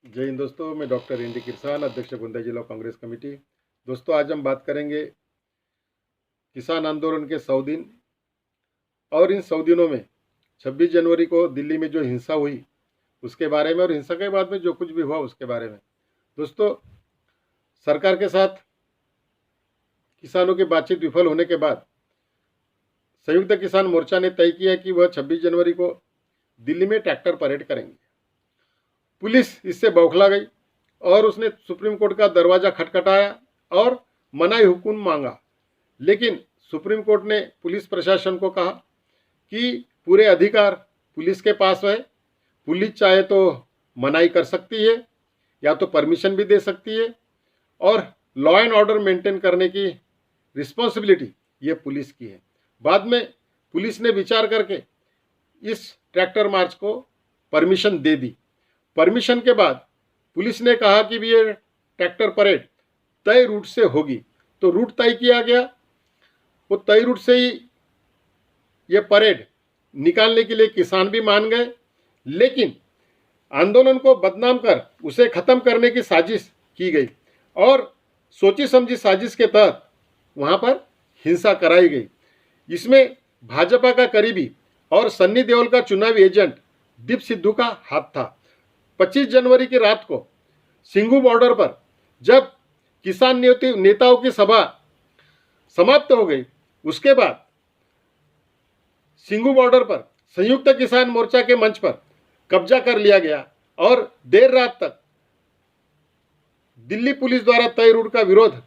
जय हिंद दोस्तों, मैं डॉक्टर एन डी किरसान, अध्यक्ष गोंदिया जिला कांग्रेस कमेटी। दोस्तों, आज हम बात करेंगे किसान आंदोलन के 100 दिन और इन 100 दिनों में 26 जनवरी को दिल्ली में जो हिंसा हुई उसके बारे में और हिंसा के बाद में जो कुछ भी हुआ उसके बारे में। दोस्तों, सरकार के साथ किसानों की बातचीत विफल होने के बाद संयुक्त किसान मोर्चा ने तय किया कि वह 26 जनवरी को दिल्ली में ट्रैक्टर परेड करेंगे। पुलिस इससे बौखला गई और उसने सुप्रीम कोर्ट का दरवाजा खटखटाया और मनाही हुकुम मांगा, लेकिन सुप्रीम कोर्ट ने पुलिस प्रशासन को कहा कि पूरे अधिकार पुलिस के पास है। पुलिस चाहे तो मनाही कर सकती है या तो परमिशन भी दे सकती है और लॉ एंड ऑर्डर मेंटेन करने की रिस्पॉन्सिबिलिटी ये पुलिस की है। बाद में पुलिस ने विचार करके इस ट्रैक्टर मार्च को परमिशन दे दी। परमिशन के बाद पुलिस ने कहा कि ये ट्रैक्टर परेड तय रूट से होगी, तो रूट तय किया गया। वो तय रूट से ही ये परेड निकालने के लिए किसान भी मान गए, लेकिन आंदोलन को बदनाम कर उसे खत्म करने की साजिश की गई और सोची समझी साजिश के तहत वहाँ पर हिंसा कराई गई। इसमें भाजपा का करीबी और सन्नी देओल का चुनावी एजेंट दीप सिद्धू का हाथ था। 25 जनवरी की रात को सिंघू बॉर्डर पर जब किसान नेताओं की सभा समाप्त हो गई, उसके बाद सिंघू बॉर्डर पर संयुक्त किसान मोर्चा के मंच पर कब्जा कर लिया गया और देर रात तक दिल्ली पुलिस द्वारा तय रूट का विरोध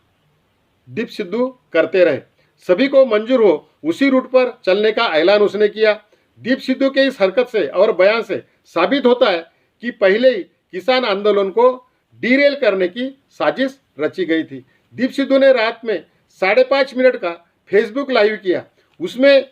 दीप सिद्धू करते रहे। सभी को मंजूर हो उसी रूट पर चलने का ऐलान उसने किया। दीप सिद्धू के इस हरकत से और बयान से साबित होता है कि पहले ही किसान आंदोलन को डीरेल करने की साजिश रची गई थी। दीप सिद्धू ने रात में 5.5 मिनट का फेसबुक लाइव किया। उसमें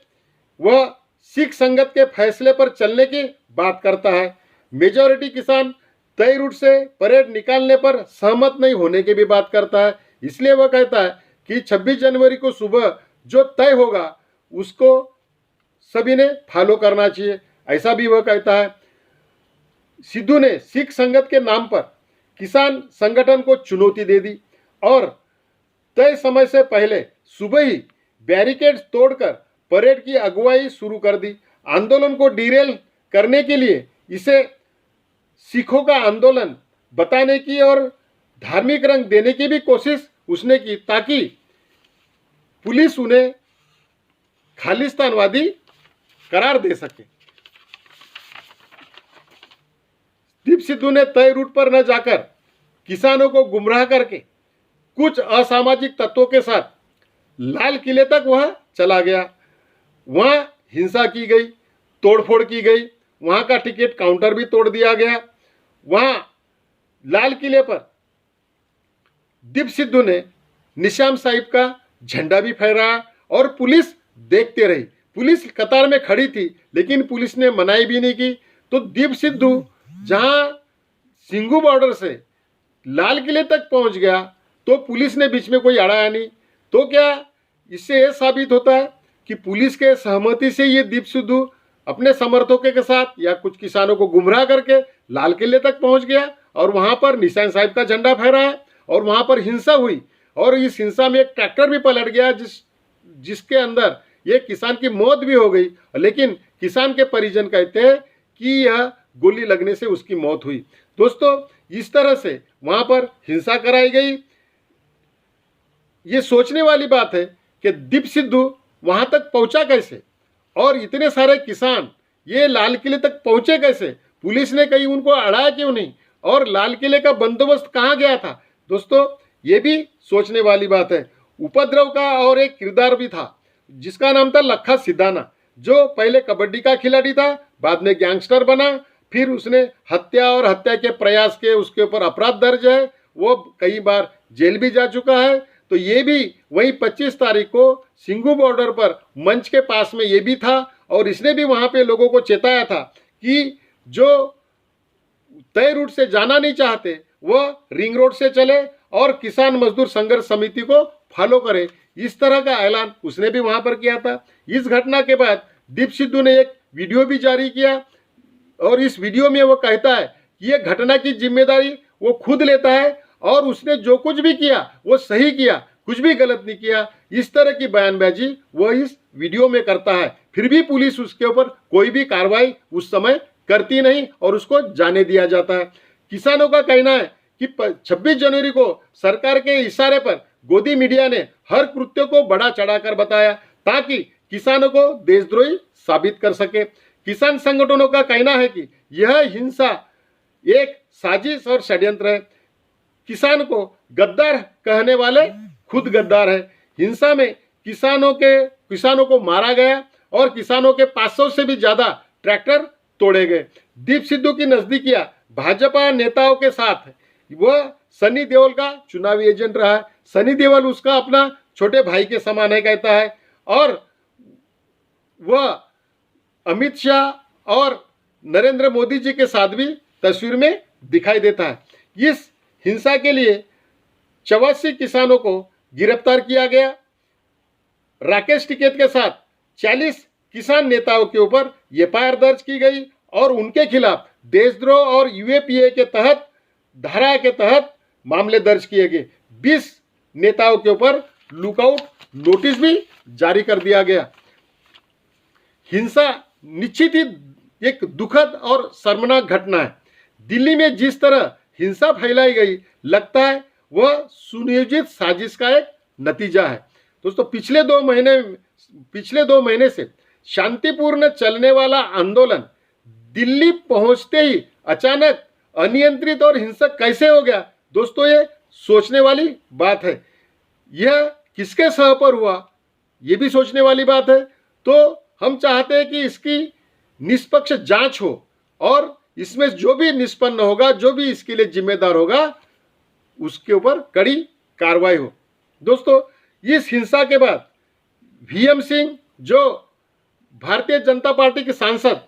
वह सिख संगत के फैसले पर चलने की बात करता है। मेजॉरिटी किसान तय रूट से परेड निकालने पर सहमत नहीं होने की भी बात करता है। इसलिए वह कहता है कि 26 जनवरी को सुबह जो तय होगा उसको सभी ने फॉलो करना चाहिए, ऐसा भी वह कहता है। सिद्धू ने सिख संगत के नाम पर किसान संगठन को चुनौती दे दी और तय समय से पहले सुबह ही बैरिकेड्स तोड़कर परेड की अगुवाई शुरू कर दी। आंदोलन को डीरेल करने के लिए इसे सिखों का आंदोलन बताने की और धार्मिक रंग देने की भी कोशिश उसने की, ताकि पुलिस उन्हें खालिस्तानवादी करार दे सके। दीप सिद्धू ने तय रूट पर न जाकर किसानों को गुमराह करके कुछ असामाजिक तत्वों के साथ लाल किले तक वह चला गया। वहां हिंसा की गई, तोड़फोड़ की गई, वहां का टिकट काउंटर भी तोड़ दिया गया। वहां लाल किले पर दीप सिद्धू ने निशान साहिब का झंडा भी फहराया और पुलिस देखते रही। पुलिस कतार में खड़ी थी, लेकिन पुलिस ने मनाही भी नहीं की। तो दीप सिद्धू जहां सिंघू बॉर्डर से लाल किले तक पहुंच गया तो पुलिस ने बीच में कोई अड़ाया नहीं। तो क्या इससे यह साबित होता है कि पुलिस के सहमति से ये दीप सिद्धू अपने समर्थकों के साथ या कुछ किसानों को गुमराह करके लाल किले तक पहुंच गया और वहां पर निशान साहिब का झंडा फहराया और वहां पर हिंसा हुई और इस हिंसा में एक ट्रैक्टर भी पलट गया जिसके अंदर ये किसान की मौत भी हो गई। लेकिन किसान के परिजन कहते हैं कि यह गोली लगने से उसकी मौत हुई। दोस्तों, इस तरह से वहां पर हिंसा कराई गई। ये सोचने वाली बात है कि दीप सिद्धू वहां तक पहुंचा कैसे और इतने सारे किसान ये लाल किले तक पहुंचे कैसे। पुलिस ने कहीं उनको अड़ाया क्यों नहीं और लाल किले का बंदोबस्त कहां गया था। दोस्तों, ये भी सोचने वाली बात है। उपद्रव का और एक किरदार भी था जिसका नाम था लखा सिद्धाना, जो पहले कबड्डी का खिलाड़ी था, बाद में गैंगस्टर बना, फिर उसने हत्या और हत्या के प्रयास के उसके ऊपर अपराध दर्ज है, वो कई बार जेल भी जा चुका है। तो ये भी वही 25 तारीख को सिंघू बॉर्डर पर मंच के पास में ये भी था और इसने भी वहां पे लोगों को चेताया था कि जो तय रूट से जाना नहीं चाहते वह रिंग रोड से चले और किसान मजदूर संघर्ष समिति को फॉलो करे। इस तरह का ऐलान उसने भी वहां पर किया था। इस घटना के बाद दीप सिद्धू ने एक वीडियो भी जारी किया और इस वीडियो में वो कहता है कि ये घटना की जिम्मेदारी वो खुद लेता है और उसने जो कुछ भी किया वो सही किया, कुछ भी गलत नहीं किया। इस तरह की बयानबाजी वो इस वीडियो में करता है। फिर भी पुलिस उसके ऊपर कोई भी कार्रवाई उस समय करती नहीं और उसको जाने दिया जाता है। किसानों का कहना है कि 26 जनवरी को सरकार के इशारे पर गोदी मीडिया ने हर कृत्य को बड़ा चढ़ाकर बताया ताकि किसानों को देशद्रोही साबित कर सके। किसान संगठनों का कहना है कि यह हिंसा एक साजिश और षड्यंत्र है। किसान को गद्दार कहने वाले खुद गद्दार है। हिंसा में किसानों को मारा गया और किसानों के 500 से भी ज्यादा ट्रैक्टर तोड़े गए। दीप सिद्धू की नजदीकियां भाजपा नेताओं के साथ है। वह सनी देओल का चुनावी एजेंट रहा है। सनी देओल उसका अपना छोटे भाई के समान है कहता है और वह अमित शाह और नरेंद्र मोदी जी के साथ भी तस्वीर में दिखाई देता है। इस हिंसा के लिए 84 किसानों को गिरफ्तार किया गया। राकेश टिकैत के साथ 40 किसान नेताओं के ऊपर एफआईआर दर्ज की गई और उनके खिलाफ देशद्रोह और यूएपीए के तहत धारा के तहत मामले दर्ज किए गए। 20 नेताओं के ऊपर लुकआउट नोटिस भी जारी कर दिया गया। हिंसा निश्चित ही एक दुखद और शर्मनाक घटना है। दिल्ली में जिस तरह हिंसा फैलाई गई लगता है वह सुनियोजित साजिश का एक नतीजा है। दोस्तों पिछले दो महीने से शांतिपूर्ण चलने वाला आंदोलन दिल्ली पहुंचते ही अचानक अनियंत्रित और हिंसक कैसे हो गया? दोस्तों ये सोचने वाली बात है। यह किसके सह पर हुआ ये भी सोचने वाली बात है। तो हम चाहते हैं कि इसकी निष्पक्ष जांच हो और इसमें जो भी निष्पन्न होगा, जो भी इसके लिए जिम्मेदार होगा, उसके ऊपर कड़ी कार्रवाई हो। दोस्तों इस हिंसा के बाद वीएम सिंह जो भारतीय जनता पार्टी के सांसद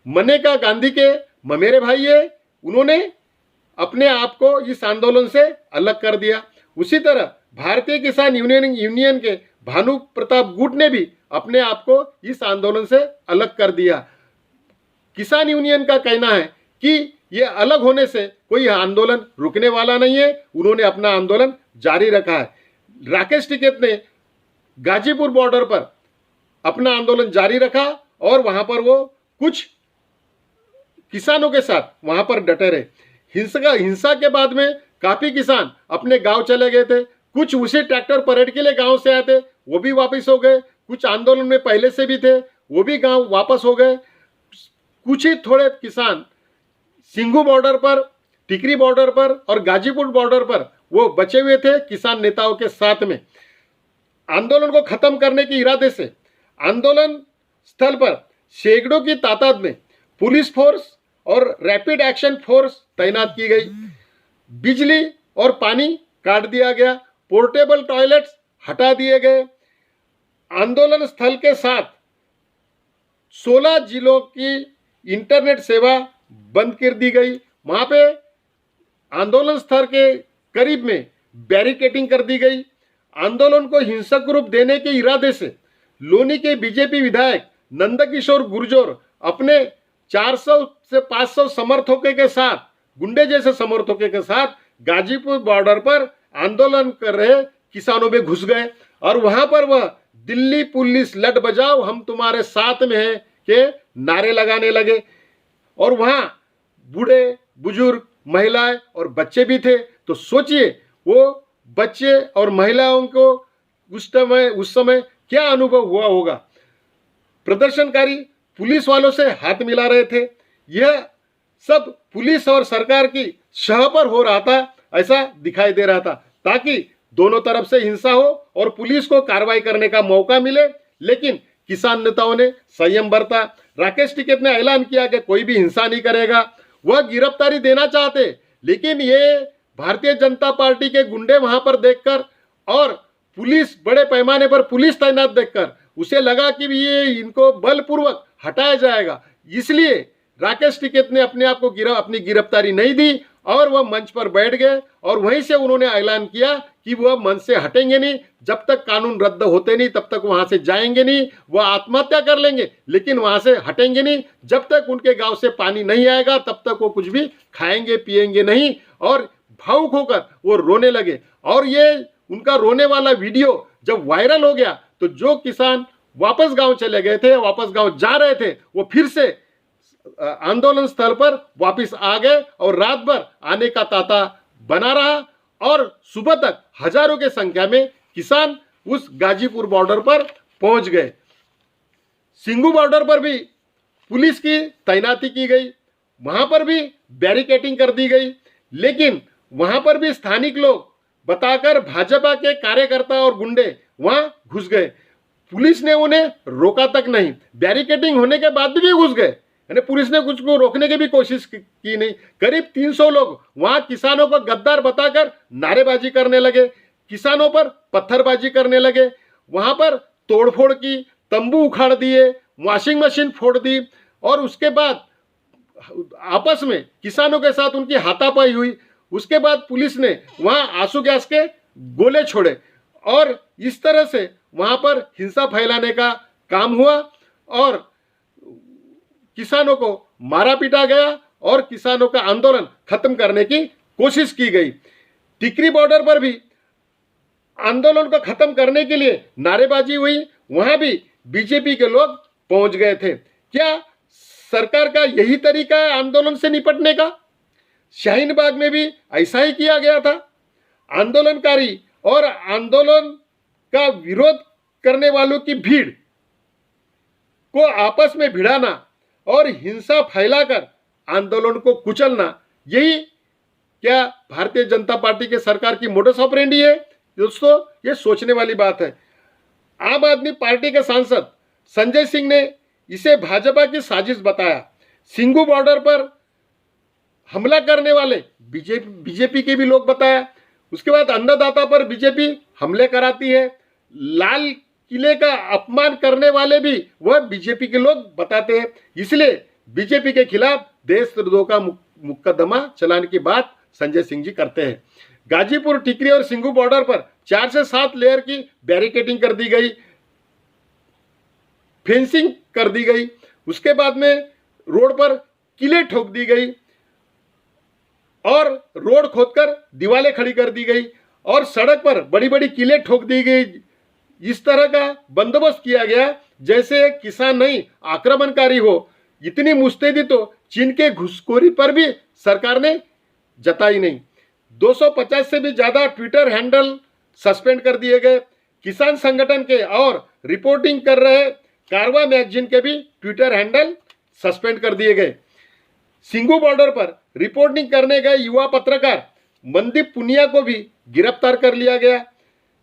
मनेका गांधी के ममेरे भाई है, उन्होंने अपने आप को इस आंदोलन से अलग कर दिया। उसी तरह भारतीय किसान यूनियन के भानु प्रताप गुट ने भी अपने आप को इस आंदोलन से अलग कर दिया। किसान यूनियन का कहना है कि ये अलग होने से कोई आंदोलन रुकने वाला नहीं है। उन्होंने अपना आंदोलन जारी रखा है। राकेश टिकैत ने गाजीपुर बॉर्डर पर अपना आंदोलन जारी रखा और वहां पर वो कुछ किसानों के साथ वहां पर डटे रहे। हिंसा के बाद में काफी किसान अपने गांव चले गए थे। कुछ उसी ट्रैक्टर परेड के लिए गांव से आए थे, वो भी वापस हो गए। कुछ आंदोलन में पहले से भी थे, वो भी गांव वापस हो गए। कुछ ही थोड़े किसान सिंघू बॉर्डर पर, टिकरी बॉर्डर पर और गाजीपुर बॉर्डर पर वो बचे हुए थे किसान नेताओं के साथ में। आंदोलन को खत्म करने के इरादे से आंदोलन स्थल पर सैकड़ों की तादाद में पुलिस फोर्स और रैपिड एक्शन फोर्स तैनात की गई। बिजली और पानी काट दिया गया। पोर्टेबल टॉयलेट्स हटा दिए गए। आंदोलन स्थल के साथ 16 जिलों की इंटरनेट सेवा बंद कर दी गई। वहां पे आंदोलन स्थल के करीब में बैरिकेडिंग कर दी गई। आंदोलन को हिंसक रूप देने के इरादे से लोनी के बीजेपी विधायक नंदकिशोर गुर्जर अपने 400 से 500 समर्थकों के साथ, गुंडे जैसे समर्थकों के साथ गाजीपुर बॉर्डर पर आंदोलन कर रहे किसानों में घुस गए और वहां पर वह दिल्ली पुलिस लट बजाओ हम तुम्हारे साथ में हैं के नारे लगाने लगे। और वहां बूढ़े बुजुर्ग महिलाएं और बच्चे भी थे। तो सोचिए वो बच्चे और महिलाओं को उस समय क्या अनुभव हुआ होगा। प्रदर्शनकारी पुलिस वालों से हाथ मिला रहे थे। यह सब पुलिस और सरकार की शह पर हो रहा था, ऐसा दिखाई दे रहा था, ताकि दोनों तरफ से हिंसा हो और पुलिस को कार्रवाई करने का मौका मिले। लेकिन किसान नेताओं ने संयम बरता। राकेश टिकैत ने ऐलान किया कि कोई भी हिंसा नहीं करेगा। वह गिरफ्तारी देना चाहते, लेकिन ये भारतीय जनता पार्टी के गुंडे वहां पर देखकर और पुलिस बड़े पैमाने पर पुलिस तैनात देखकर उसे लगा कि ये इनको बलपूर्वक हटाया जाएगा। इसलिए राकेश टिकैत ने अपने आप को अपनी गिरफ्तारी नहीं दी और वह मंच पर बैठ गए और वहीं से उन्होंने ऐलान किया कि वह मंच से हटेंगे नहीं, जब तक कानून रद्द होते नहीं तब तक वहां से जाएंगे नहीं। वह आत्महत्या कर लेंगे लेकिन वहां से हटेंगे नहीं, जब तक उनके गांव से पानी नहीं आएगा तब तक वो कुछ भी खाएंगे पिएंगे नहीं। और भावुक होकर वो रोने लगे। और ये उनका रोने वाला वीडियो जब वायरल हो गया तो जो किसान वापस गांव चले गए थे, वापस गांव जा रहे थे, वो फिर से आंदोलन स्थल पर वापस आ गए और रात भर आने का तांता बना रहा। और सुबह तक हजारों के संख्या में किसान उस गाजीपुर बॉर्डर पर पहुंच गए। सिंगू बॉर्डर पर भी पुलिस की तैनाती की गई, वहां पर भी बैरिकेडिंग कर दी गई, लेकिन वहां पर भी स्थानिक लोग बताकर भाजपा के कार्यकर्ता और गुंडे वहां घुस गए। पुलिस ने उन्हें रोका तक नहीं, बैरिकेडिंग होने के बाद भी घुस गए, यानी पुलिस ने कुछ को रोकने की भी कोशिश की नहीं। करीब 300 लोग वहां किसानों को गद्दार बताकर नारेबाजी करने लगे, किसानों पर पत्थरबाजी करने लगे, वहां पर तोड़फोड़ की, तंबू उखाड़ दिए, वॉशिंग मशीन फोड़ दी और उसके बाद आपस में किसानों के साथ उनकी हाथापाई हुई। उसके बाद पुलिस ने वहां आंसू गैस के गोले छोड़े और इस तरह से वहां पर हिंसा फैलाने का काम हुआ और किसानों को मारा पीटा गया और किसानों का आंदोलन खत्म करने की कोशिश की गई। टिकरी बॉर्डर पर भी आंदोलन को खत्म करने के लिए नारेबाजी हुई, वहां भी बीजेपी के लोग पहुंच गए थे। क्या सरकार का यही तरीका है आंदोलन से निपटने का? शाहीन बाग में भी ऐसा ही किया गया था। आंदोलनकारी और आंदोलन का विरोध करने वालों की भीड़ को आपस में भिड़ाना और हिंसा फैलाकर आंदोलन को कुचलना, यही क्या भारतीय जनता पार्टी के सरकार की मोडस ऑपरेंडी है? दोस्तों, ये सोचने वाली बात है। आम आदमी पार्टी के सांसद संजय सिंह ने इसे भाजपा की साजिश बताया। सिंगू बॉर्डर पर हमला करने वाले बीजेपी के भी लोग बताया। उसके बाद अन्नदाता पर बीजेपी हमले कराती है। लाल किले का अपमान करने वाले भी वह बीजेपी के लोग बताते हैं। इसलिए बीजेपी के खिलाफ देशद्रोह का मुकदमा चलाने की बात संजय सिंह जी करते हैं। गाजीपुर, टिकरी और सिंगू बॉर्डर पर 4 से 7 लेयर की बैरिकेडिंग कर दी गई, फेंसिंग कर दी गई। उसके बाद में रोड पर किले ठोक दी गई और रोड खोदकर दीवारें खड़ी कर दी गई और सड़क पर बड़ी बड़ी किले ठोक दी गई। इस तरह का बंदोबस्त किया गया जैसे किसान नहीं आक्रमणकारी हो। इतनी मुस्तैदी तो चीन के घुसखोरी पर भी सरकार ने जताई नहीं। 250 से भी ज्यादा ट्विटर हैंडल सस्पेंड कर दिए गए। किसान संगठन के और रिपोर्टिंग कर रहे कारवा मैगजीन के भी ट्विटर हैंडल सस्पेंड कर दिए गए। सिंगू बॉर्डर पर रिपोर्टिंग करने गए युवा पत्रकार मनदीप पुनिया को भी गिरफ्तार कर लिया गया।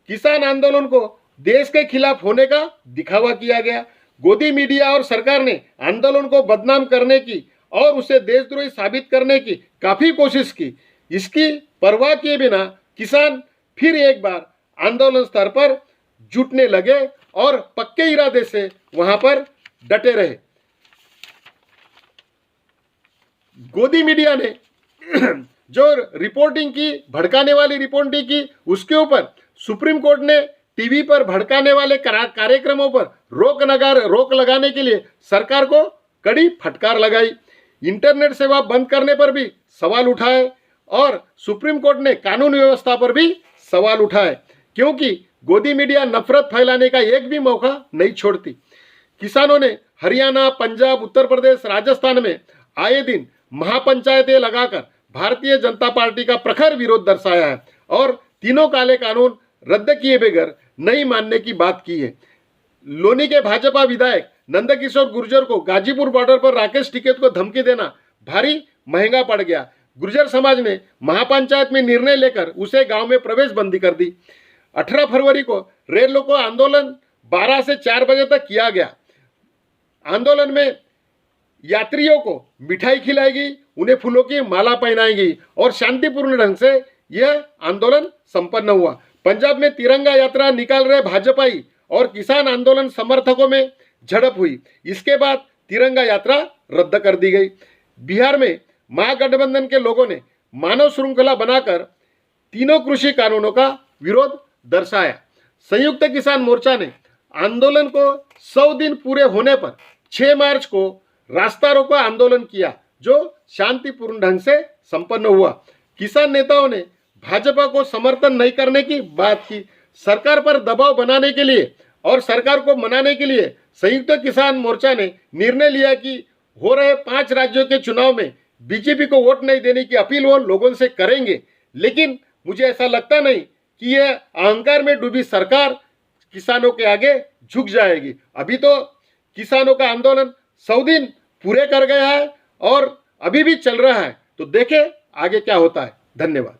किसान आंदोलन को देश के खिलाफ होने का दिखावा किया गया। गोदी मीडिया और सरकार ने आंदोलन को बदनाम करने की और उसे देशद्रोही साबित करने की काफी कोशिश की। इसकी परवाह किए बिना किसान फिर एक बार आंदोलन स्तर पर जुटने लगे और पक्के इरादे से वहां पर डटे रहे। गोदी मीडिया ने जो रिपोर्टिंग की, भड़काने वाली रिपोर्टिंग की, उसके ऊपर सुप्रीम कोर्ट ने टीवी पर भड़काने वाले कार्यक्रमों पर रोक लगाने के लिए सरकार को कड़ी फटकार लगाई। इंटरनेट सेवा बंद करने पर भी सवाल उठाए और सुप्रीम कोर्ट ने कानून व्यवस्था पर भी सवाल उठाए, क्योंकि गोदी मीडिया नफरत फैलाने का एक भी मौका नहीं छोड़ती। किसानों ने हरियाणा, पंजाब, उत्तर प्रदेश, राजस्थान में आए दिन महापंचायतें लगाकर भारतीय जनता पार्टी का प्रखर विरोध दर्शाया है और तीनों काले कानून रद्द किए बगैर नहीं मानने की बात की है। लोनी के भाजपा विधायक नंदकिशोर गुर्जर को गाजीपुर बॉर्डर पर राकेश टिकैत को धमकी देना भारी महंगा पड़ गया। गुर्जर समाज ने महापंचायत में निर्णय लेकर उसे गांव में प्रवेश बंदी कर दी। 18 फरवरी को रेल रोको आंदोलन 12 से 4 बजे तक किया गया। आंदोलन में यात्रियों को मिठाई खिलाई गई, उन्हें फूलों की माला पहनाई गई और शांतिपूर्ण ढंग से यह आंदोलन संपन्न हुआ। पंजाब में तिरंगा यात्रा निकाल रहे भाजपाई और किसान आंदोलन समर्थकों में झड़प हुई। इसके बाद तिरंगा यात्रा रद्द कर दी गई। बिहार में महागठबंधन के लोगों ने मानव श्रृंखला बनाकर तीनों कृषि कानूनों का विरोध दर्शाया। संयुक्त किसान मोर्चा ने आंदोलन को 100 दिन पूरे होने पर 6 मार्च को रास्ता रोको आंदोलन किया, जो शांतिपूर्ण ढंग से संपन्न हुआ। किसान नेताओं ने भाजपा को समर्थन नहीं करने की बात की। सरकार पर दबाव बनाने के लिए और सरकार को मनाने के लिए संयुक्त किसान मोर्चा ने निर्णय लिया कि हो रहे 5 राज्यों के चुनाव में बीजेपी को वोट नहीं देने की अपील वो लोगों से करेंगे। लेकिन मुझे ऐसा लगता नहीं कि यह अहंकार में डूबी सरकार किसानों के आगे झुक जाएगी। अभी तो किसानों का आंदोलन 100 दिन पूरे कर गया है और अभी भी चल रहा है, तो देखें आगे क्या होता है। धन्यवाद।